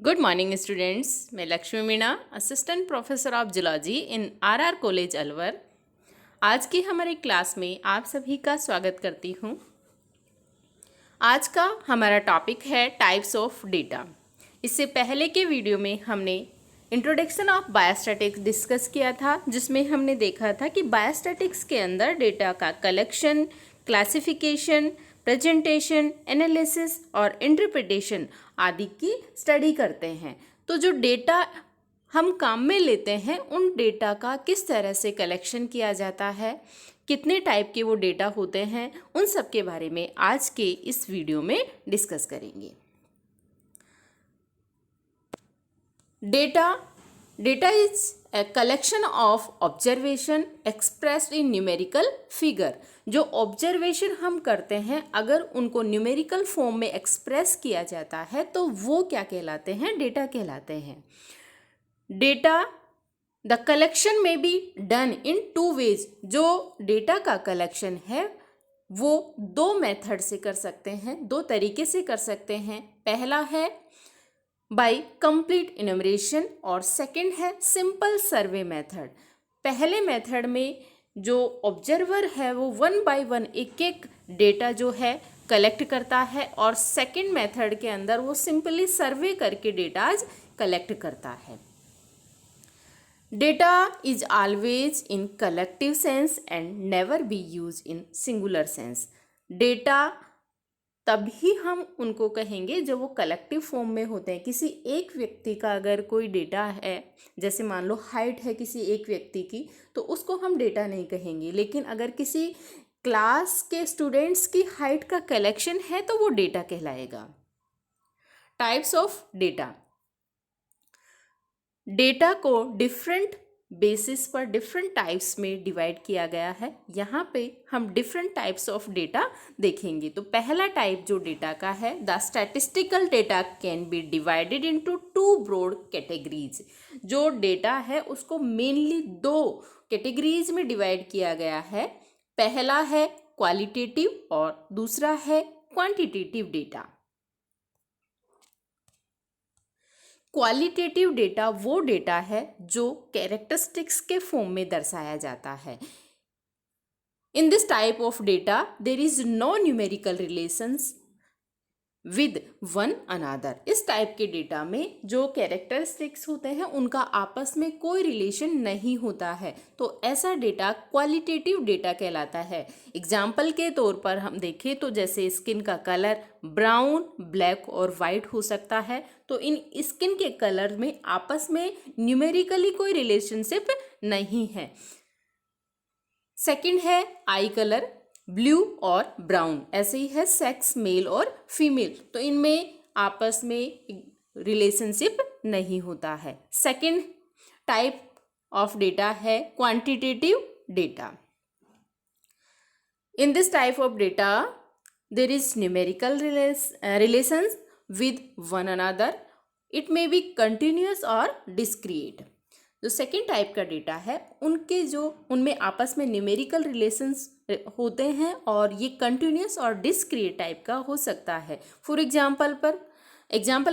Good morning students. मैं Lakshmi Meena, assistant professor of zoology in RR college Alwar. आज की हमारी क्लास में आप सभी का स्वागत करती हूँ। आज का हमारा टॉपिक है टाइप्स ऑफ डेटा। इससे पहले के वीडियो में हमने इंट्रोडक्शन ऑफ बायोस्टैटिक्स डिस्कस किया था, जिसमें हमने देखा था कि बायोस्टैटिक्स के अंदर डेटा का कलेक्शन, क्लासिफिकेशन, प्रेजेंटेशन, एनालिसिस और इंटरप्रिटेशन आदि की स्टडी करते हैं। तो जो डेटा हम काम में लेते हैं, उन डेटा का किस तरह से कलेक्शन किया जाता है, कितने टाइप के वो डेटा होते हैं, उन सब के बारे में आज के इस वीडियो में डिस्कस करेंगे। Data is a collection of observation expressed in numerical figure। जो ऑब्जर्वेशन हम करते हैं, अगर उनको न्यूमेरिकल फॉर्म में एक्सप्रेस किया जाता है तो वो क्या कहलाते हैं? डेटा कहलाते हैं। Data the collection may be done in two ways. जो डेटा का कलेक्शन है वो दो मेथड से कर सकते हैं, दो तरीके से कर सकते हैं। पहला है बाय कंप्लीट इनमरेशन और सेकंड है सिंपल सर्वे मेथड। पहले मेथड में जो ऑब्जर्वर है वो वन बाय वन एक एक डेटा जो है कलेक्ट करता है, और सेकंड मेथड के अंदर वो सिंपली सर्वे करके डेटाज कलेक्ट करता है। Data is always in collective sense and never be use in singular sense. Data तभी हम उनको कहेंगे जब वो कलेक्टिव फॉर्म में होते हैं। किसी एक व्यक्ति का अगर कोई डेटा है, जैसे मान लो हाइट है किसी एक व्यक्ति की, तो उसको हम डेटा नहीं कहेंगे। लेकिन अगर किसी क्लास के स्टूडेंट्स की हाइट का कलेक्शन है तो वो डेटा कहलाएगा। Types of data. डेटा को डिफरेंट बेसिस पर डिफरेंट टाइप्स में डिवाइड किया गया है। यहाँ पे हम डिफरेंट टाइप्स ऑफ डेटा देखेंगे। तो पहला टाइप जो डेटा का है, the statistical data can be divided into two broad categories. जो डेटा है उसको मेनली दो कैटेगरीज में डिवाइड किया गया है। पहला है क्वालिटेटिव और दूसरा है क्वांटिटेटिव डेटा। क्वालिटेटिव डेटा वो डेटा है जो कैरेक्टरिस्टिक्स के फॉर्म में दर्शाया जाता है। In this type of data there is no numerical relations with one another. इस टाइप के डेटा में जो कैरेक्टरिस्टिक्स होते हैं उनका आपस में कोई रिलेशन नहीं होता है, तो ऐसा डेटा क्वालिटेटिव डेटा कहलाता है। एग्जाम्पल के तौर पर हम देखें तो जैसे स्किन का कलर ब्राउन, ब्लैक और वाइट हो सकता है, तो इन स्किन के कलर में आपस में न्यूमेरिकली कोई रिलेशनशिप नहीं है। सेकंड है आई कलर, ब्लू और ब्राउन। ऐसे ही है सेक्स, मेल और फीमेल, तो इनमें आपस में रिलेशनशिप नहीं होता है। सेकंड टाइप ऑफ डेटा है quantitative data. In this type of data there is numerical relations with one another. It may be continuous और डिस्क्रीट। जो सेकेंड टाइप का डेटा है उनमें आपस में न्यूमेरिकल रिलेशंस होते हैं, और ये कंटिन्यूअस और डिस्क्रीट टाइप का हो सकता है। फॉर एग्जाम्पल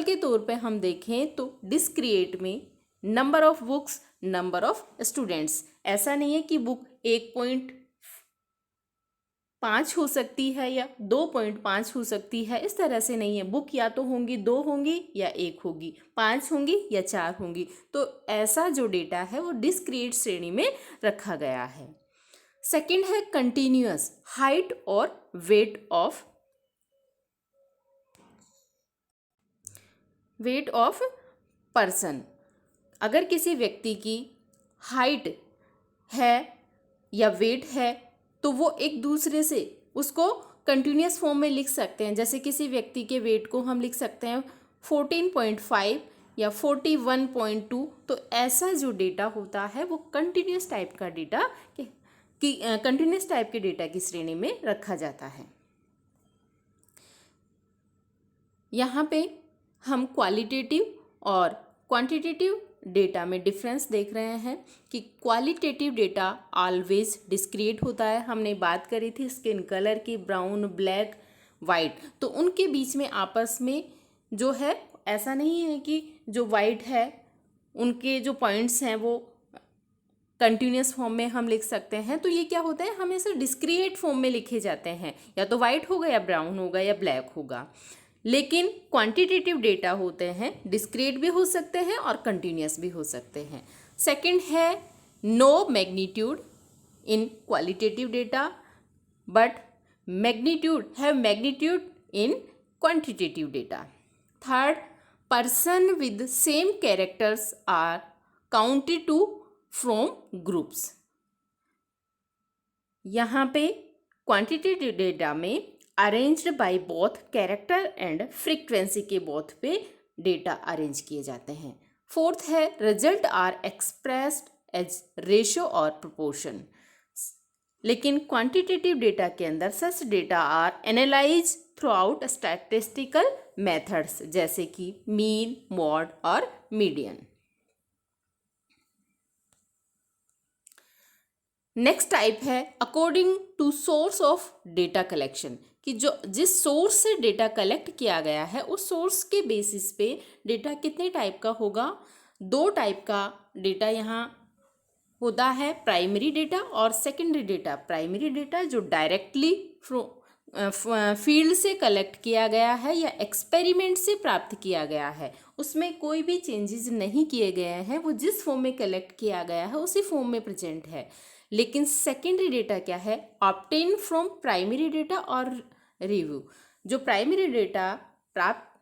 के तौर पे हम देखें तो डिस्क्रीट में number of books, number of students. ऐसा नहीं है कि बुक 1.5 हो सकती है या 2.5 हो सकती है, इस तरह से नहीं है। बुक या तो होंगी 2 होंगी या 1 होगी, 5 होंगी या 4 होंगी। तो ऐसा जो डेटा है वो डिस्क्रीट श्रेणी में रखा गया है। सेकंड है कंटिन्यूअस, हाइट और वेट ऑफ पर्सन। अगर किसी व्यक्ति की हाइट है या वेट है तो वो एक दूसरे से उसको कंटिन्यूअस फॉर्म में लिख सकते हैं। जैसे किसी व्यक्ति के वेट को हम लिख सकते हैं 14.5 या 41.2। तो ऐसा जो डेटा होता है वो कंटिन्यूअस टाइप का डेटा कंटिन्यूअस टाइप के डेटा की श्रेणी में रखा जाता है। यहाँ पे हम क्वालिटेटिव और क्वांटिटेटिव डेटा में डिफरेंस देख रहे हैं कि क्वालिटेटिव डेटा ऑलवेज डिस्क्रीट होता है। हमने बात करी थी स्किन कलर की, ब्राउन, ब्लैक, वाइट, तो उनके बीच में आपस में जो है ऐसा नहीं है कि जो वाइट है उनके जो पॉइंट्स हैं वो कंटिन्यूस फॉर्म में हम लिख सकते हैं, तो ये क्या होता है, हमेशा डिस्क्रिएट फॉर्म में लिखे जाते हैं, या तो वाइट होगा या ब्राउन होगा या ब्लैक होगा। लेकिन क्वांटिटेटिव डेटा होते हैं डिस्क्रिएट भी हो सकते हैं और कंटिन्यूस भी हो सकते हैं। सेकंड है no magnitude in qualitative data but magnitude in quantitative data. Third, person with same characters are counted to from groups। यहाँ पे क्वांटिटेटिव डेटा में arranged by both character and frequency के बोथ पे डेटा अरेंज किए जाते हैं। Fourth है result are expressed as ratio और प्रोपोर्शन। लेकिन क्वांटिटेटिव डेटा के अंदर such data are analyse throughout statistical methods जैसे कि मीन, मॉड और मीडियन। नेक्स्ट टाइप है according to source of data collection, कि जो जिस सोर्स से डेटा कलेक्ट किया गया है उस सोर्स के बेसिस पे डेटा कितने टाइप का होगा। दो टाइप का डेटा यहाँ होता है, प्राइमरी डेटा और सेकेंडरी डेटा। प्राइमरी डेटा जो डायरेक्टली फील्ड से कलेक्ट किया गया है या एक्सपेरिमेंट से प्राप्त किया गया है, उसमें कोई भी चेंजेस नहीं किए गए हैं, वो जिस फॉर्म में कलेक्ट किया गया है उसी फॉर्म में प्रेजेंट है। लेकिन सेकेंडरी डेटा क्या है, ऑब्टेन फ्रॉम प्राइमरी डेटा और रिव्यू। जो प्राइमरी डेटा प्राप्त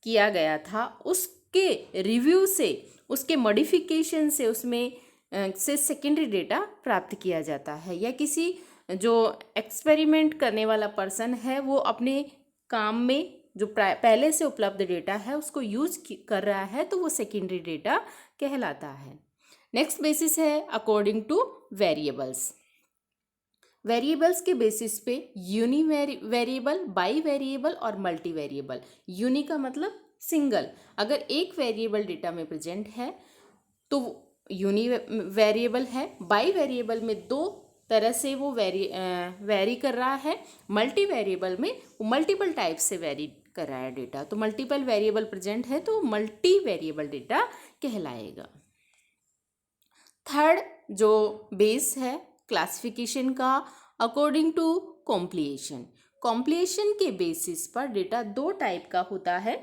किया गया था उसके रिव्यू से, उसके मॉडिफिकेशन से उसमें से सेकेंडरी डेटा प्राप्त किया जाता है, या किसी जो एक्सपेरिमेंट करने वाला पर्सन है वो अपने काम में जो पहले से उपलब्ध डेटा है उसको यूज कर रहा है, तो वो सेकेंडरी डेटा कहलाता है। नेक्स्ट बेसिस है अकॉर्डिंग टू वेरिएबल्स। वेरिएबल्स के बेसिस पे यूनी वेरिएबल, बाई वेरिएबल और मल्टी वेरिएबल। यूनी का मतलब सिंगल, अगर एक वेरिएबल डेटा में प्रेजेंट है तो यूनी वेरिएबल है। बाई वेरिएबल में दो तरह से वो वेरी कर रहा है। मल्टी वेरिएबल में वो मल्टीपल टाइप से वेरी कर रहा है डेटा, तो मल्टीपल वेरिएबल प्रेजेंट है तो मल्टी वेरिएबल डेटा कहलाएगा। थर्ड जो बेस है क्लासिफिकेशन का, अकॉर्डिंग टू कॉम्प्लिएशन। कॉम्प्लिएशन के बेसिस पर डेटा दो टाइप का होता है।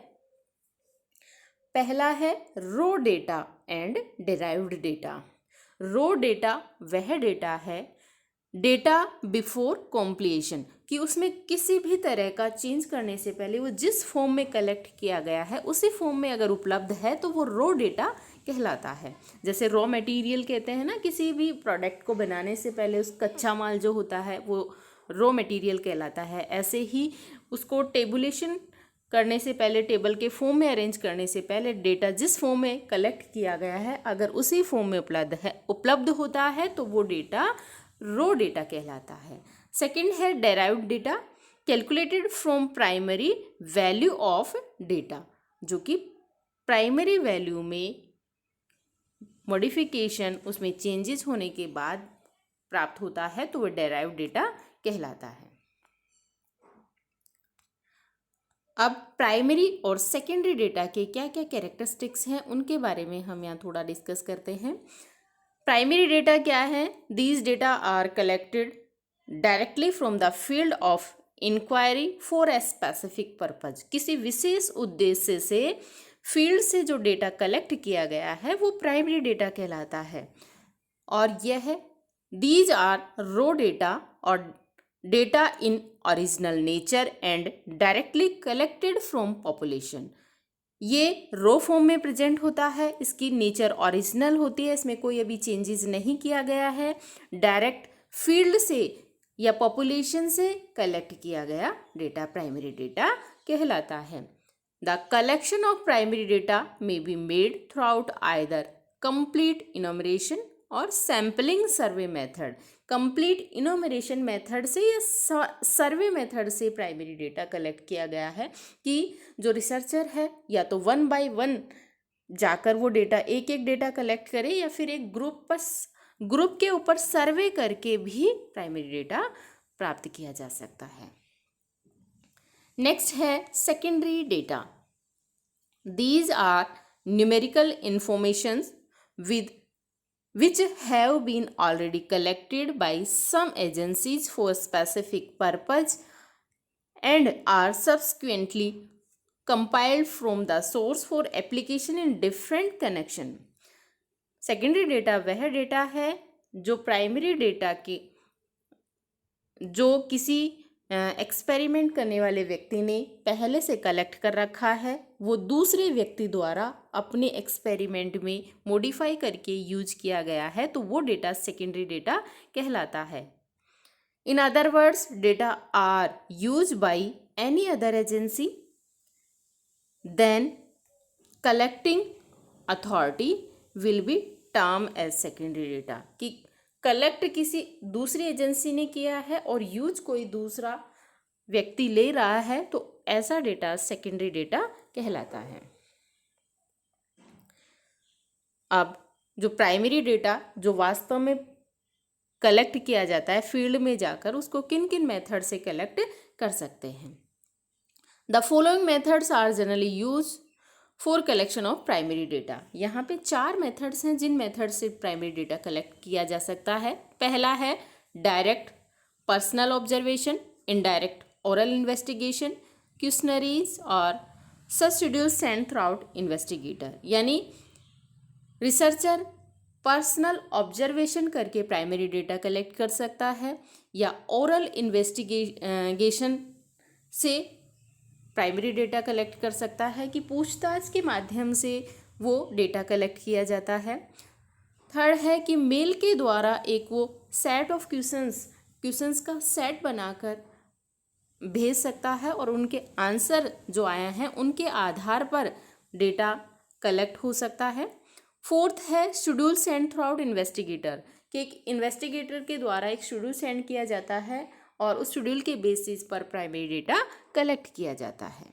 पहला है raw data and derived data. Raw data वह डेटा है डेटा बिफोर कॉम्प्लिएशन, कि उसमें किसी भी तरह का चेंज करने से पहले वो जिस फॉर्म में कलेक्ट किया गया है उसी फॉर्म में अगर उपलब्ध है तो वो रो डेटा कहलाता है। जैसे रॉ मटेरियल कहते हैं ना, किसी भी प्रोडक्ट को बनाने से पहले उस कच्चा माल जो होता है वो रॉ मटेरियल कहलाता है। ऐसे ही उसको टेबुलेशन करने से पहले, टेबल के फॉर्म में अरेंज करने से पहले डेटा जिस फॉर्म में कलेक्ट किया गया है अगर उसी फॉर्म में उपलब्ध होता है तो वो डेटा रो डेटा कहलाता है। सेकंड है derived data, calculated from primary value of data, जो कि प्राइमरी वैल्यू में मॉडिफिकेशन, उसमें चेंजेस होने के बाद प्राप्त होता है तो वह डेराइव्ड डेटा कहलाता है। अब प्राइमरी और सेकेंडरी डेटा के क्या क्या कैरेक्टरिस्टिक्स हैं उनके बारे में हम यहाँ थोड़ा डिस्कस करते हैं। प्राइमरी डेटा क्या है? These data are collected directly from the field of inquiry for a specific purpose. किसी विशेष उद्देश्य से फील्ड से जो डेटा कलेक्ट किया गया है वो प्राइमरी डेटा कहलाता है। और यह दीज आर रो डेटा और data in original nature and directly collected from population. ये रो फॉर्म में प्रेजेंट होता है, इसकी नेचर ओरिजिनल होती है, इसमें कोई अभी चेंजेस नहीं किया गया है, डायरेक्ट फील्ड से या पॉपुलेशन से कलेक्ट किया गया डेटा प्राइमरी डेटा कहलाता है। The collection of primary data may be made throughout either complete enumeration or sampling survey method. Complete enumeration method से या सर्वे मेथड से प्राइमरी डेटा कलेक्ट किया गया है, कि जो रिसर्चर है या तो 1 बाय 1 जाकर वो डेटा एक एक डेटा कलेक्ट करे, या फिर एक ग्रुप के ऊपर सर्वे करके भी प्राइमरी डेटा प्राप्त किया जा सकता है। नेक्स्ट है secondary data. These are numerical informations with which have been already collected by some agencies for specific purpose and are subsequently compiled from the source for application in different connection. Secondary data वह data है जो primary data के जो किसी experiment करने वाले व्यक्ति ने पहले से कलेक्ट कर रखा है, वो दूसरे व्यक्ति द्वारा अपने एक्सपेरिमेंट में मॉडिफाई करके यूज किया गया है, तो वो डेटा सेकेंडरी डेटा कहलाता है. In other words, data are use by any other agency, then collecting authority will be term as secondary data. कि कलेक्ट किसी दूसरी एजेंसी ने किया है और यूज कोई दूसरा व्यक्ति ले रहा है, तो ऐसा डेटा सेकेंडरी डेटा कहलाता है. अब जो प्राइमरी डेटा जो वास्तव में कलेक्ट किया जाता है फील्ड में जाकर, उसको किन किन मेथड से कलेक्ट कर सकते हैं. The following methods are generally use for collection of primary data. यहाँ पे 4 मेथड्स हैं जिन मेथड से प्राइमरी डेटा कलेक्ट किया जा सकता है. पहला है direct personal observation, indirect oral investigation, questionnaires और such schedule send throughout investigator. यानी रिसर्चर पर्सनल ऑब्जर्वेशन करके प्राइमरी डेटा कलेक्ट कर सकता है या ओरल इन्वेस्टिगेशन से प्राइमरी डेटा कलेक्ट कर सकता है कि पूछताछ के माध्यम से वो डेटा कलेक्ट किया जाता है. थर्ड है कि मेल के द्वारा एक वो सेट ऑफ क्वेश्चंस का सेट बनाकर भेज सकता है और उनके आंसर जो आए हैं उनके आधार पर डेटा कलेक्ट हो सकता है. फोर्थ है schedule send throughout investigator, कि एक इन्वेस्टिगेटर के द्वारा एक शेड्यूल सेंड किया जाता है और उस शेड्यूल के बेसिस पर प्राइमरी डेटा कलेक्ट किया जाता है.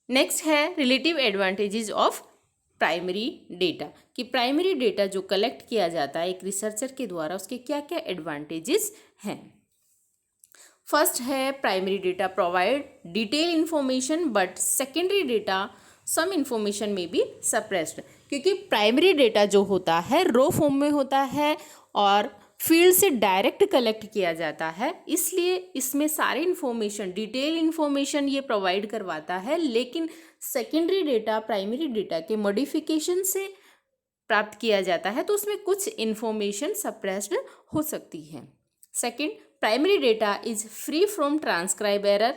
नेक्स्ट है relative advantages of primary data, कि प्राइमरी डेटा जो कलेक्ट किया जाता है एक रिसर्चर के द्वारा, उसके क्या क्या एडवांटेजेस हैं. फर्स्ट है primary data provide detail information but secondary data some information may be suppressed. क्योंकि प्राइमरी डेटा जो होता है रो फॉर्म में होता है और फील्ड से डायरेक्ट कलेक्ट किया जाता है, इसलिए इसमें सारी इन्फॉर्मेशन डिटेल इन्फॉर्मेशन ये प्रोवाइड करवाता है. लेकिन सेकेंडरी डेटा प्राइमरी डेटा के मॉडिफिकेशन से प्राप्त किया जाता है, तो उसमें कुछ इन्फॉर्मेशन सप्रेस्ड हो सकती है. Second, primary data is free from transcribe error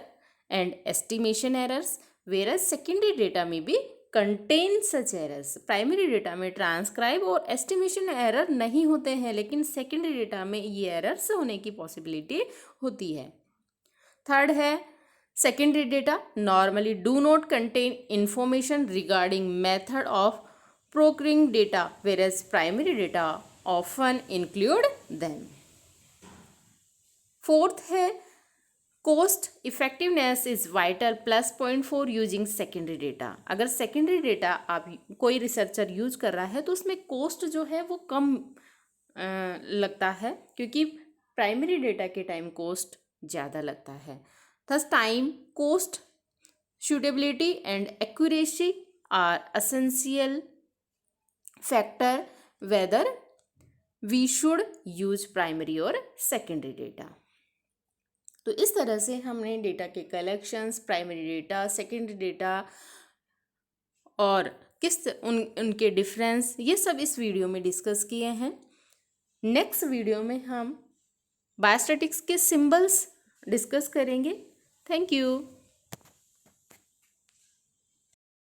and estimation errors, versus secondary data may be contain such errors. Primary data में ट्रांसक्राइब और एस्टिमेशन एरर नहीं होते हैं, लेकिन सेकेंडरी डेटा में ये एरर्स होने की पॉसिबिलिटी होती है. थर्ड है secondary data normally do not contain information regarding method of procuring data, versus primary data often include them. Fourth है cost effectiveness is vital plus point for using secondary data. अगर secondary data आप कोई researcher use कर रहा है तो उसमें cost जो है वो कम लगता है, क्योंकि प्राइमरी डेटा के टाइम कॉस्ट ज़्यादा लगता है. Thus time, cost, suitability and accuracy are essential factor whether we should use primary और सेकेंडरी डेटा. तो इस तरह से हमने डेटा के collections, primary data, secondary data और उनके डिफरेंस, ये सब इस वीडियो में डिस्कस किए हैं. नेक्स्ट वीडियो में हम बायोस्टैटिक्स के सिंबल्स डिस्कस करेंगे. Thank you.